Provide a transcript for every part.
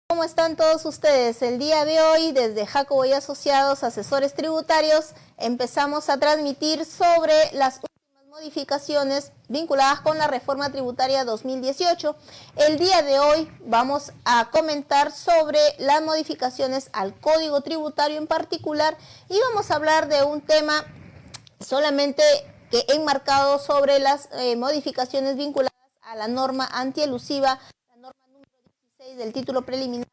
¿Cómo están todos ustedes? El día de hoy, desde Jacobo y Asociados, asesores tributarios, empezamos a transmitir sobre las últimas modificaciones vinculadas con la reforma tributaria 2018. El día de hoy vamos a comentar sobre las modificaciones al Código Tributario en particular y vamos a hablar de un tema solamente que enmarcado sobre las modificaciones vinculadas a la norma antielusiva, la norma número 16 del título preliminar.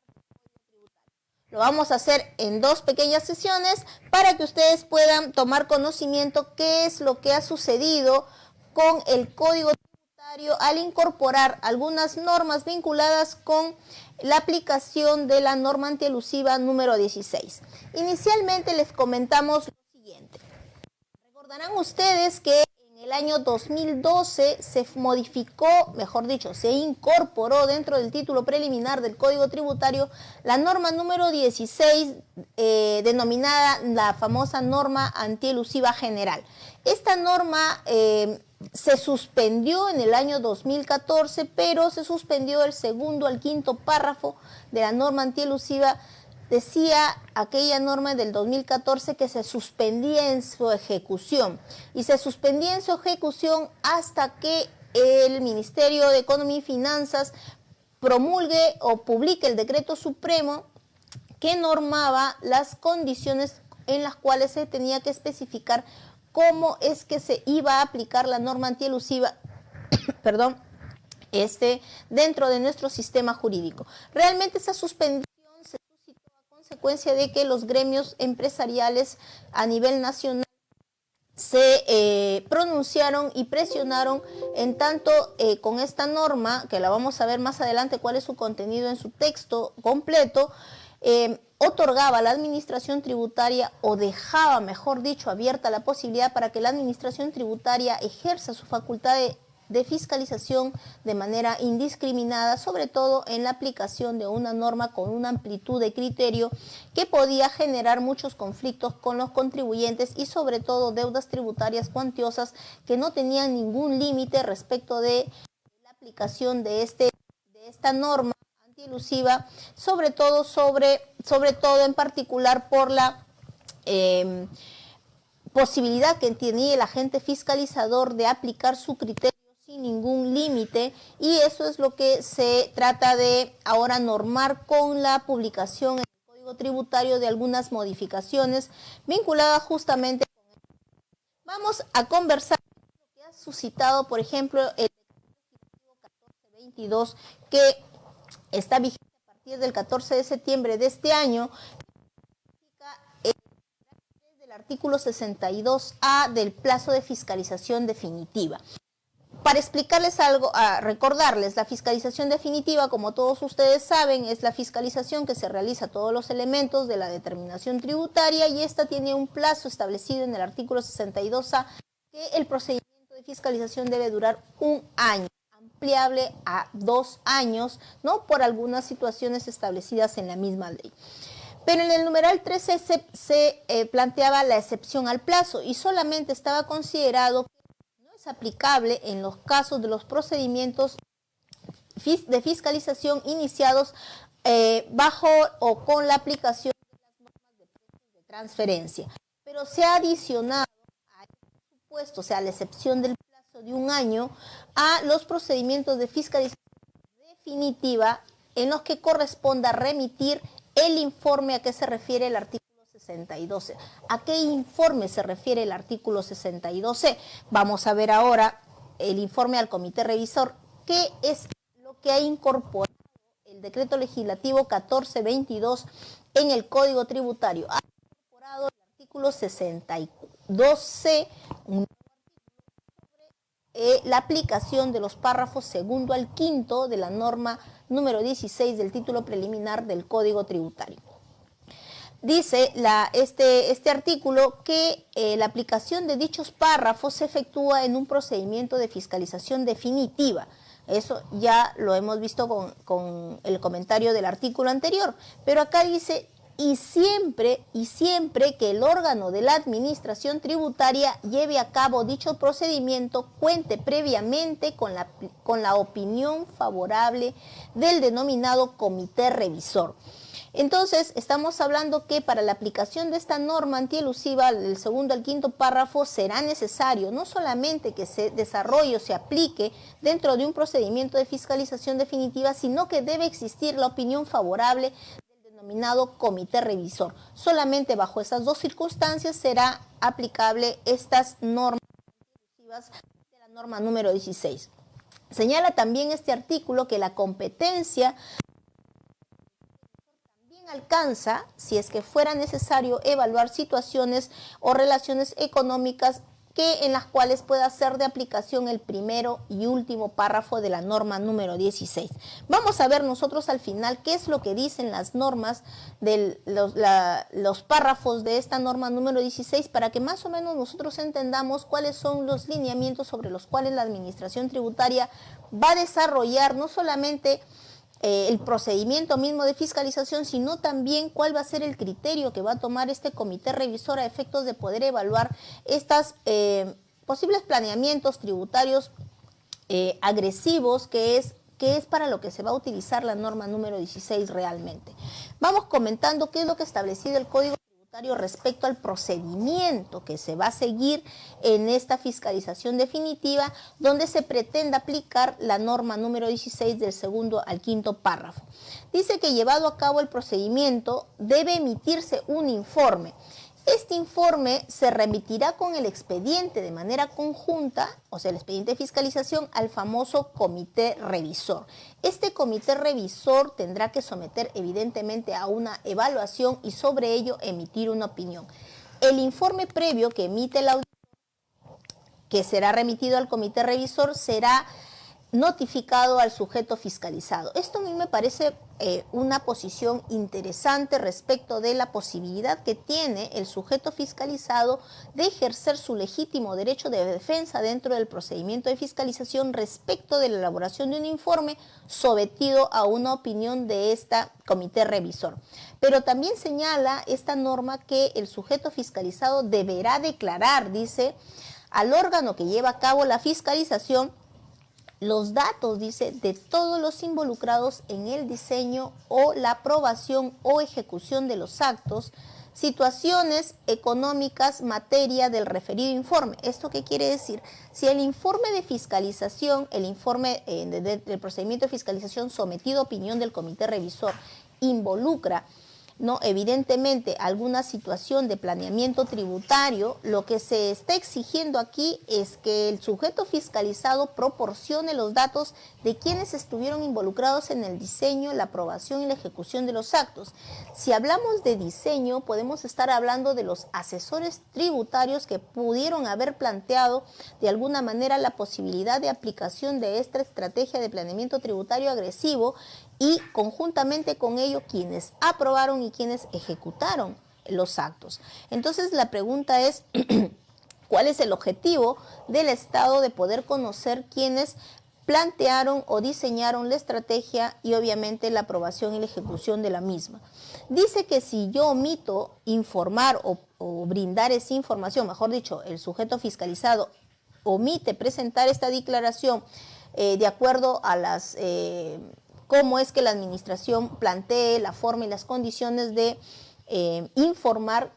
Lo vamos a hacer en dos pequeñas sesiones para que ustedes puedan tomar conocimiento qué es lo que ha sucedido con el Código Tributario al incorporar algunas normas vinculadas con la aplicación de la norma antielusiva número 16. Inicialmente les comentamos lo siguiente. Recordarán ustedes que en el año 2012 se modificó, mejor dicho, se incorporó dentro del título preliminar del Código Tributario la norma número 16, denominada la famosa norma antielusiva general. Esta norma se suspendió en el año 2014, pero se suspendió del segundo al quinto párrafo de la norma antielusiva. Decía aquella norma del 2014 que se suspendía en su ejecución y se suspendía en su ejecución hasta que el Ministerio de Economía y Finanzas promulgue o publique el decreto supremo que normaba las condiciones en las cuales se tenía que especificar cómo es que se iba a aplicar la norma antielusiva dentro de nuestro sistema jurídico. Realmente esa suspensión consecuencia de que los gremios empresariales a nivel nacional se pronunciaron y presionaron en tanto con esta norma, que la vamos a ver más adelante cuál es su contenido en su texto completo, otorgaba a la administración tributaria o dejaba, mejor dicho, abierta la posibilidad para que la administración tributaria ejerza su facultad de fiscalización de manera indiscriminada, sobre todo en la aplicación de una norma con una amplitud de criterio que podía generar muchos conflictos con los contribuyentes y sobre todo deudas tributarias cuantiosas que no tenían ningún límite respecto de la aplicación de esta norma antielusiva, sobre todo en particular por la posibilidad que tenía el agente fiscalizador de aplicar su criterio sin ningún límite, y eso es lo que se trata de ahora normar con la publicación en el Código Tributario de algunas modificaciones vinculadas justamente con esto. Vamos a conversar lo que ha suscitado, por ejemplo, el decreto 1422 que está vigente a partir del 14 de septiembre de este año, del artículo 62A del plazo de fiscalización definitiva. Para explicarles algo, recordarles, la fiscalización definitiva, como todos ustedes saben, es la fiscalización que se realiza a todos los elementos de la determinación tributaria y esta tiene un plazo establecido en el artículo 62A, que el procedimiento de fiscalización debe durar 1 año, ampliable a 2 años, ¿no? Por algunas situaciones establecidas en la misma ley. Pero en el numeral 13 se planteaba la excepción al plazo y solamente estaba considerado aplicable en los casos de los procedimientos de fiscalización iniciados bajo o con la aplicación de las normas de precios de transferencia. Pero se ha adicionado a este supuesto, o sea, la excepción del plazo de 1 año, a los procedimientos de fiscalización definitiva en los que corresponda remitir el informe a que se refiere el artículo 62. ¿A qué informe se refiere el artículo 62C? Vamos a ver ahora el informe al comité revisor, que es lo que ha incorporado el decreto legislativo 1422 en el Código Tributario. Ha incorporado el artículo 62C, la aplicación de los párrafos segundo al quinto de la norma número 16 del título preliminar del Código Tributario. Dice este artículo que la aplicación de dichos párrafos se efectúa en un procedimiento de fiscalización definitiva. Eso ya lo hemos visto con el comentario del artículo anterior. Pero acá dice, y siempre que el órgano de la administración tributaria lleve a cabo dicho procedimiento, cuente previamente con la opinión favorable del denominado comité revisor. Entonces, estamos hablando que para la aplicación de esta norma antielusiva, del segundo al quinto párrafo, será necesario no solamente que se desarrolle o se aplique dentro de un procedimiento de fiscalización definitiva, sino que debe existir la opinión favorable del denominado comité revisor. Solamente bajo esas dos circunstancias será aplicable estas normas antielusivas de la norma número 16. Señala también este artículo que la competencia alcanza, si es que fuera necesario, evaluar situaciones o relaciones económicas en las cuales pueda ser de aplicación el primero y último párrafo de la norma número 16. Vamos a ver nosotros al final qué es lo que dicen las normas de los párrafos de esta norma número 16 para que más o menos nosotros entendamos cuáles son los lineamientos sobre los cuales la administración tributaria va a desarrollar no solamente el procedimiento mismo de fiscalización, sino también cuál va a ser el criterio que va a tomar este comité revisor a efectos de poder evaluar estos posibles planeamientos tributarios agresivos, que es para lo que se va a utilizar la norma número 16 realmente. Vamos comentando qué es lo que ha establecido el Código Tributario respecto al procedimiento que se va a seguir en esta fiscalización definitiva, donde se pretende aplicar la norma número 16 del segundo al quinto párrafo. Dice que llevado a cabo el procedimiento debe emitirse un informe. Este informe se remitirá con el expediente de manera conjunta, o sea, el expediente de fiscalización, al famoso comité revisor. Este comité revisor tendrá que someter evidentemente a una evaluación y sobre ello emitir una opinión. El informe previo que emite el auditor, que será remitido al comité revisor, será notificado al sujeto fiscalizado. Esto a mí me parece una posición interesante respecto de la posibilidad que tiene el sujeto fiscalizado de ejercer su legítimo derecho de defensa dentro del procedimiento de fiscalización respecto de la elaboración de un informe sometido a una opinión de este comité revisor. Pero también señala esta norma que el sujeto fiscalizado deberá declarar, dice, al órgano que lleva a cabo la fiscalización los datos, dice, de todos los involucrados en el diseño o la aprobación o ejecución de los actos, situaciones económicas, materia del referido informe. ¿Esto qué quiere decir? Si el informe de fiscalización, el informe del procedimiento de fiscalización sometido a opinión del comité revisor involucra ¿no? Evidentemente alguna situación de planeamiento tributario, lo que se está exigiendo aquí es que el sujeto fiscalizado proporcione los datos de quienes estuvieron involucrados en el diseño, la aprobación y la ejecución de los actos. Si hablamos de diseño, podemos estar hablando de los asesores tributarios que pudieron haber planteado de alguna manera la posibilidad de aplicación de esta estrategia de planeamiento tributario agresivo, y conjuntamente con ello quienes aprobaron y quienes ejecutaron los actos. Entonces la pregunta es, ¿cuál es el objetivo del Estado de poder conocer quienes plantearon o diseñaron la estrategia y obviamente la aprobación y la ejecución de la misma? Dice que si yo omito informar o brindar esa información, mejor dicho, el sujeto fiscalizado omite presentar esta declaración de acuerdo a las cómo es que la administración plantee la forma y las condiciones de informar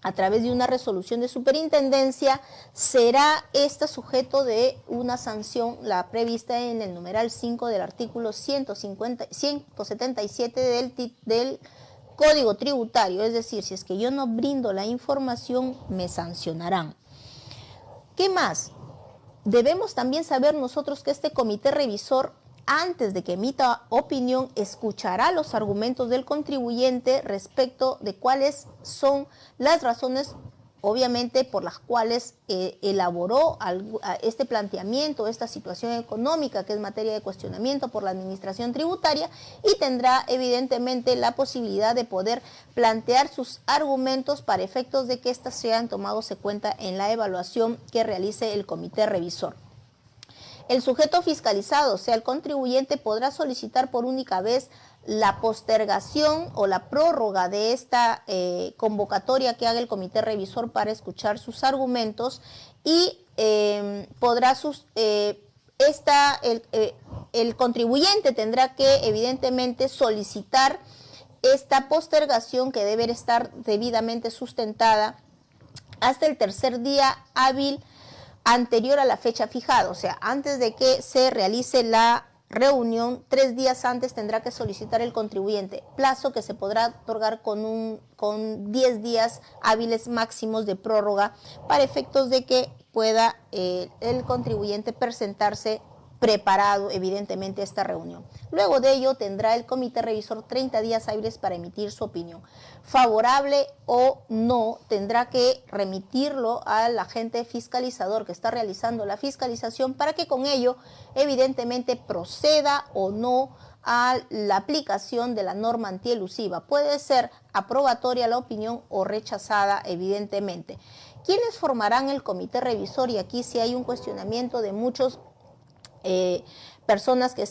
a través de una resolución de superintendencia, será esta sujeto de una sanción, la prevista en el numeral 5 del artículo 177 del Código Tributario. Es decir, si es que yo no brindo la información, me sancionarán. ¿Qué más? Debemos también saber nosotros que este comité revisor, antes de que emita opinión, escuchará los argumentos del contribuyente respecto de cuáles son las razones, obviamente, por las cuales elaboró este planteamiento, esta situación económica que es materia de cuestionamiento por la administración tributaria, y tendrá evidentemente la posibilidad de poder plantear sus argumentos para efectos de que éstas sean tomados en cuenta en la evaluación que realice el comité revisor. El sujeto fiscalizado, o sea, el contribuyente, podrá solicitar por única vez la postergación o la prórroga de esta convocatoria que haga el comité revisor para escuchar sus argumentos, y podrá el contribuyente tendrá que evidentemente solicitar esta postergación, que debe estar debidamente sustentada hasta el tercer día hábil anterior a la fecha fijada. O sea, antes de que se realice la reunión, 3 días antes tendrá que solicitar el contribuyente, plazo que se podrá otorgar con 10 días hábiles máximos de prórroga, para efectos de que pueda el contribuyente presentarse preparado evidentemente esta reunión. Luego de ello tendrá el comité revisor 30 días hábiles para emitir su opinión. Favorable o no, tendrá que remitirlo al agente fiscalizador que está realizando la fiscalización, para que con ello evidentemente proceda o no a la aplicación de la norma antielusiva. Puede ser aprobatoria la opinión o rechazada evidentemente. ¿Quiénes formarán el comité revisor? Y aquí sí hay un cuestionamiento de muchos personas que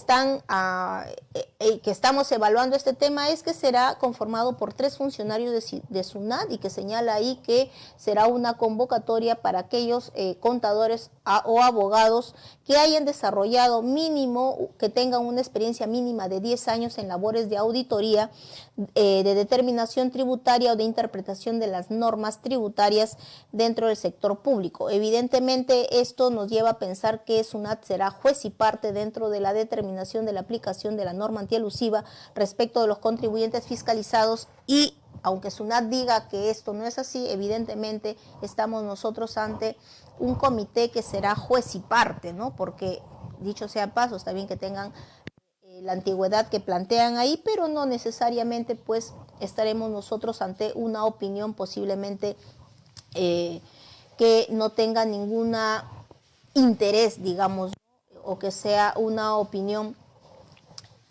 estamos evaluando este tema. Es que será conformado por 3 funcionarios de SUNAT, y que señala ahí que será una convocatoria para aquellos contadores o abogados que hayan desarrollado mínimo, que tengan una experiencia mínima de 10 años en labores de auditoría, de determinación tributaria o de interpretación de las normas tributarias dentro del sector público. Evidentemente esto nos lleva a pensar que SUNAT será juez y parte dentro de la determinación de la aplicación de la norma antielusiva respecto de los contribuyentes fiscalizados, y aunque SUNAT diga que esto no es así, evidentemente estamos nosotros ante un comité que será juez y parte, ¿no? Porque, dicho sea paso, está bien que tengan la antigüedad que plantean ahí, pero no necesariamente pues estaremos nosotros ante una opinión posiblemente que no tenga ningún interés, digamos, o que sea una opinión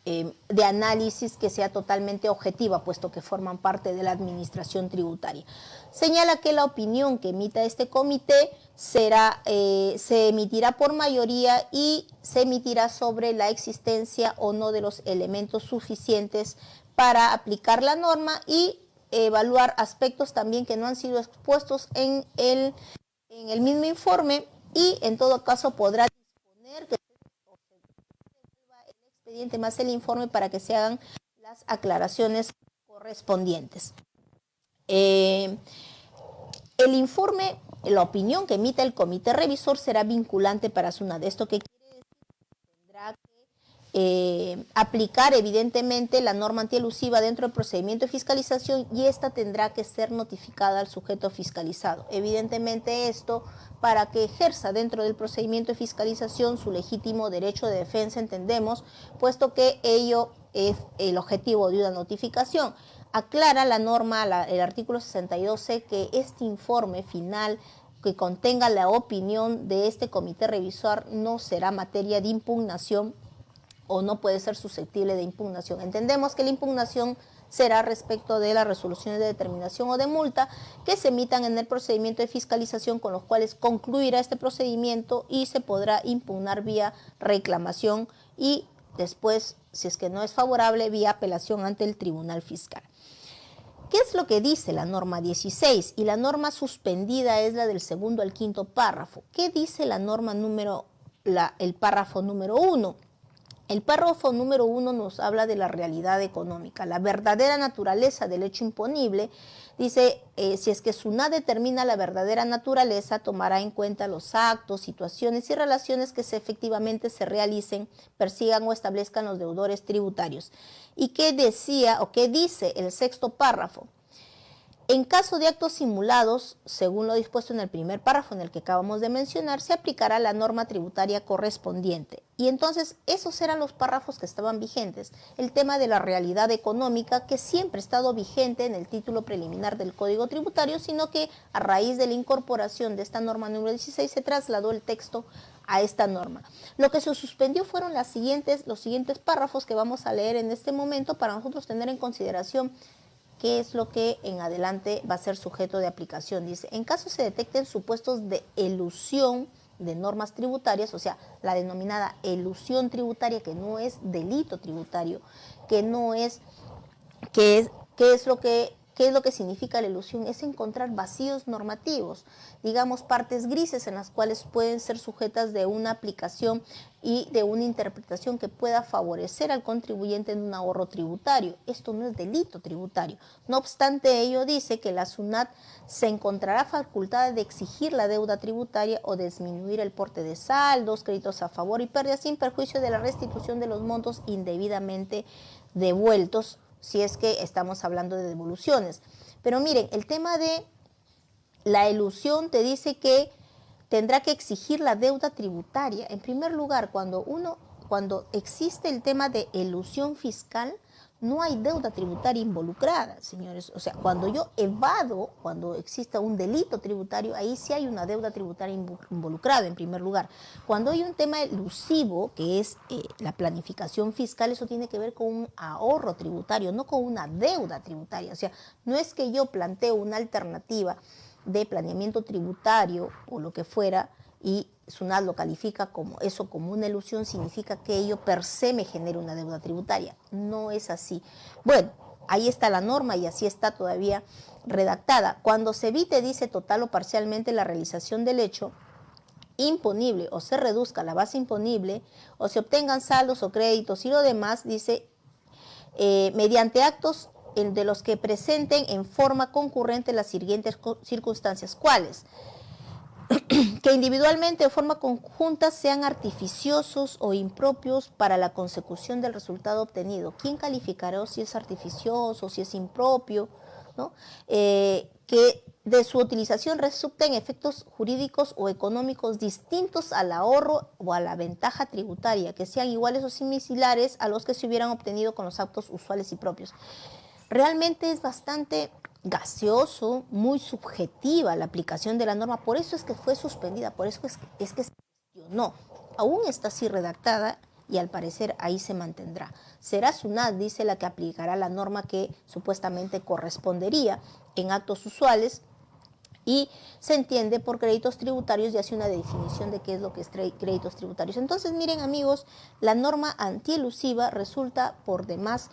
de análisis que sea totalmente objetiva, puesto que forman parte de la administración tributaria. Señala que la opinión que emita este comité se emitirá por mayoría, y se emitirá sobre la existencia o no de los elementos suficientes para aplicar la norma, y evaluar aspectos también que no han sido expuestos en el mismo informe, y en todo caso podrá disponer que el expediente más el informe para que se hagan las aclaraciones correspondientes. El informe, la opinión que emita el comité revisor será vinculante para SUNAT. ¿Esto qué quiere decir? Tendrá aplicar evidentemente la norma antielusiva dentro del procedimiento de fiscalización y esta tendrá que ser notificada al sujeto fiscalizado. Evidentemente esto para que ejerza dentro del procedimiento de fiscalización su legítimo derecho de defensa, entendemos, puesto que ello es el objetivo de una notificación. Aclara la norma, el artículo 62C, que este informe final que contenga la opinión de este comité revisor no será materia de impugnación o no puede ser susceptible de impugnación. Entendemos que la impugnación será respecto de las resoluciones de determinación o de multa que se emitan en el procedimiento de fiscalización, con los cuales concluirá este procedimiento y se podrá impugnar vía reclamación y después, si es que no es favorable, vía apelación ante el Tribunal Fiscal. ¿Qué es lo que dice la norma 16? Y la norma suspendida es la del segundo al quinto párrafo. ¿Qué dice la norma el párrafo número 1? El párrafo número 1 nos habla de la realidad económica, la verdadera naturaleza del hecho imponible. Dice, si es que SUNAT determina la verdadera naturaleza, tomará en cuenta los actos, situaciones y relaciones que efectivamente se realicen, persigan o establezcan los deudores tributarios. ¿Y qué decía o qué dice el sexto párrafo? En caso de actos simulados, según lo dispuesto en el primer párrafo en el que acabamos de mencionar, se aplicará la norma tributaria correspondiente. Y entonces esos eran los párrafos que estaban vigentes. El tema de la realidad económica, que siempre ha estado vigente en el título preliminar del Código Tributario, sino que a raíz de la incorporación de esta norma número 16 se trasladó el texto a esta norma. Lo que se suspendió fueron los siguientes párrafos que vamos a leer en este momento para nosotros tener en consideración qué es lo que en adelante va a ser sujeto de aplicación. Dice, en caso se detecten supuestos de elusión de normas tributarias, o sea, la denominada elusión tributaria, que no es delito tributario, ¿qué es lo que significa la elusión? Es encontrar vacíos normativos, digamos partes grises en las cuales pueden ser sujetas de una aplicación y de una interpretación que pueda favorecer al contribuyente en un ahorro tributario. Esto no es delito tributario. No obstante ello, dice que la SUNAT se encontrará facultada de exigir la deuda tributaria o disminuir el porte de saldos, créditos a favor y pérdidas sin perjuicio de la restitución de los montos indebidamente devueltos, si es que estamos hablando de devoluciones. Pero miren, el tema de la elusión te dice que tendrá que exigir la deuda tributaria. En primer lugar, cuando existe el tema de elusión fiscal, no hay deuda tributaria involucrada, señores. O sea, cuando yo evado, cuando exista un delito tributario, ahí sí hay una deuda tributaria involucrada, en primer lugar. Cuando hay un tema elusivo, que es la planificación fiscal, eso tiene que ver con un ahorro tributario, no con una deuda tributaria. O sea, no es que yo planteo una alternativa de planeamiento tributario o lo que fuera y SUNAT lo califica como eso, como una elusión, significa que ello per se me genera una deuda tributaria. No es así. Bueno, ahí está la norma y así está todavía redactada. Cuando se evite, dice, total o parcialmente la realización del hecho imponible o se reduzca la base imponible o se obtengan saldos o créditos y lo demás, dice, mediante actos de los que presenten en forma concurrente las siguientes circunstancias. ¿Cuáles? Que individualmente o forma conjunta sean artificiosos o impropios para la consecución del resultado obtenido. ¿Quién calificará si es artificioso, si es impropio? ¿No? Que de su utilización resulten efectos jurídicos o económicos distintos al ahorro o a la ventaja tributaria, que sean iguales o similares a los que se hubieran obtenido con los actos usuales y propios. Realmente es bastante gaseoso, muy subjetiva la aplicación de la norma, por eso es que fue suspendida, por eso es que se cuestionó. Aún está así redactada y al parecer ahí se mantendrá. Será SUNAT, dice, la que aplicará la norma que supuestamente correspondería en actos usuales y se entiende por créditos tributarios y hace una definición de qué es lo que es créditos tributarios. Entonces, miren amigos, la norma antielusiva resulta por demás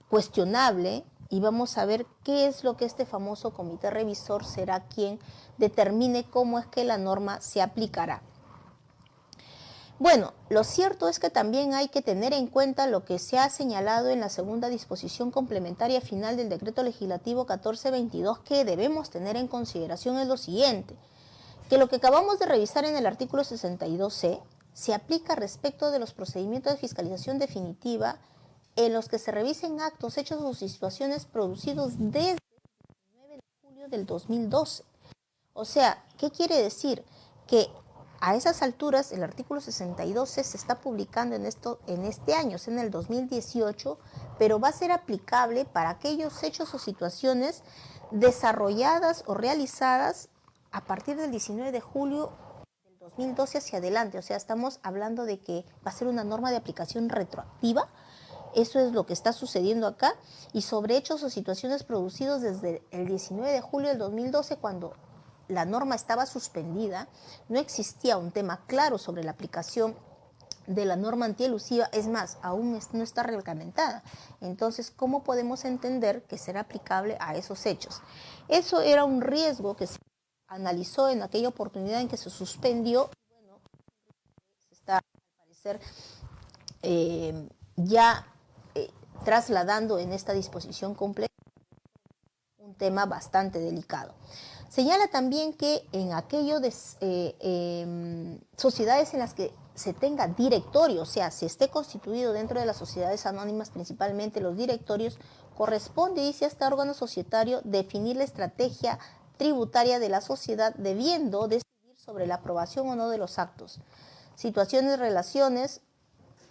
cuestionable y vamos a ver qué es lo que este famoso comité revisor será quien determine cómo es que la norma se aplicará. Bueno, lo cierto es que también hay que tener en cuenta lo que se ha señalado en la segunda disposición complementaria final del Decreto Legislativo 1422, que debemos tener en consideración es lo siguiente, que lo que acabamos de revisar en el artículo 62C se aplica respecto de los procedimientos de fiscalización definitiva en los que se revisen actos, hechos o situaciones producidos desde el 9 de julio del 2012. O sea, ¿qué quiere decir? Que a esas alturas el artículo 62 se está publicando en este año, es en el 2018, pero va a ser aplicable para aquellos hechos o situaciones desarrolladas o realizadas a partir del 19 de julio del 2012 hacia adelante. O sea, estamos hablando de que va a ser una norma de aplicación retroactiva. Eso es lo que está sucediendo acá. Y sobre hechos o situaciones producidos desde el 19 de julio del 2012, cuando la norma estaba suspendida, no existía un tema claro sobre la aplicación de la norma antielusiva, es más, aún no está reglamentada. Entonces, ¿cómo podemos entender que será aplicable a esos hechos? Eso era un riesgo que se analizó en aquella oportunidad en que se suspendió. Bueno, se está, al parecer, ya trasladando en esta disposición completa un tema bastante delicado. Señala también que en aquello de sociedades en las que se tenga directorio, o sea, se esté constituido dentro de las sociedades anónimas, principalmente los directorios, corresponde, dice a este órgano societario, definir la estrategia tributaria de la sociedad, debiendo decidir sobre la aprobación o no de los actos, situaciones, relaciones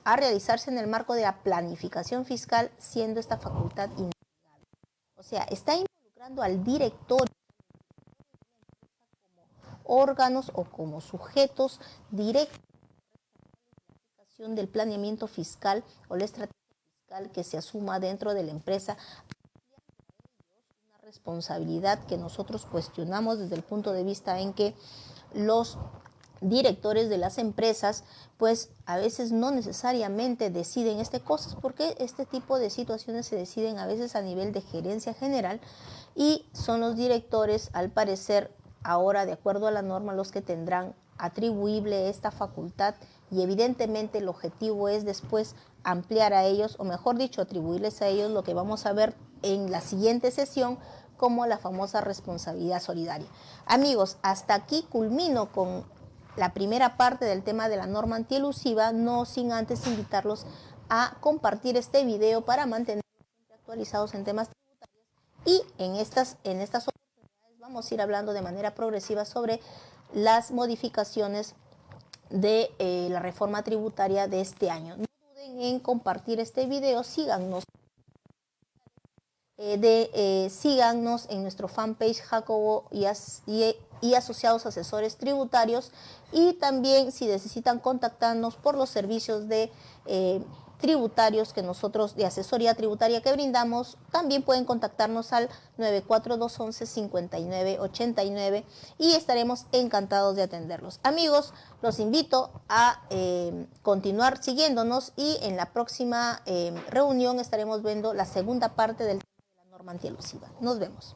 a realizarse en el marco de la planificación fiscal, siendo esta facultad indelegable. O sea, está involucrando al directorio órganos o como sujetos directos del planeamiento fiscal o la estrategia fiscal que se asuma dentro de la empresa, una responsabilidad que nosotros cuestionamos desde el punto de vista en que los directores de las empresas pues a veces no necesariamente deciden cosas, porque este tipo de situaciones se deciden a veces a nivel de gerencia general y son los directores, al parecer, ahora de acuerdo a la norma, los que tendrán atribuible esta facultad, y evidentemente el objetivo es después ampliar a ellos, o mejor dicho, atribuirles a ellos lo que vamos a ver en la siguiente sesión como la famosa responsabilidad solidaria. Amigos, hasta aquí culmino con la primera parte del tema de la norma antielusiva, no sin antes invitarlos a compartir este video para mantenernos siempre actualizados en temas tributarios, y en estas oportunidades vamos a ir hablando de manera progresiva sobre las modificaciones de la reforma tributaria de este año. No duden en compartir este video, síganos síganos en nuestro fanpage Jacobo y Asociados Asesores Tributarios, y también si necesitan contactarnos por los servicios de tributarios que nosotros, de asesoría tributaria que brindamos, también pueden contactarnos al 94211-5989 y estaremos encantados de atenderlos. Amigos, los invito a continuar siguiéndonos, y en la próxima reunión estaremos viendo la segunda parte del tema de la norma antielusiva. Nos vemos.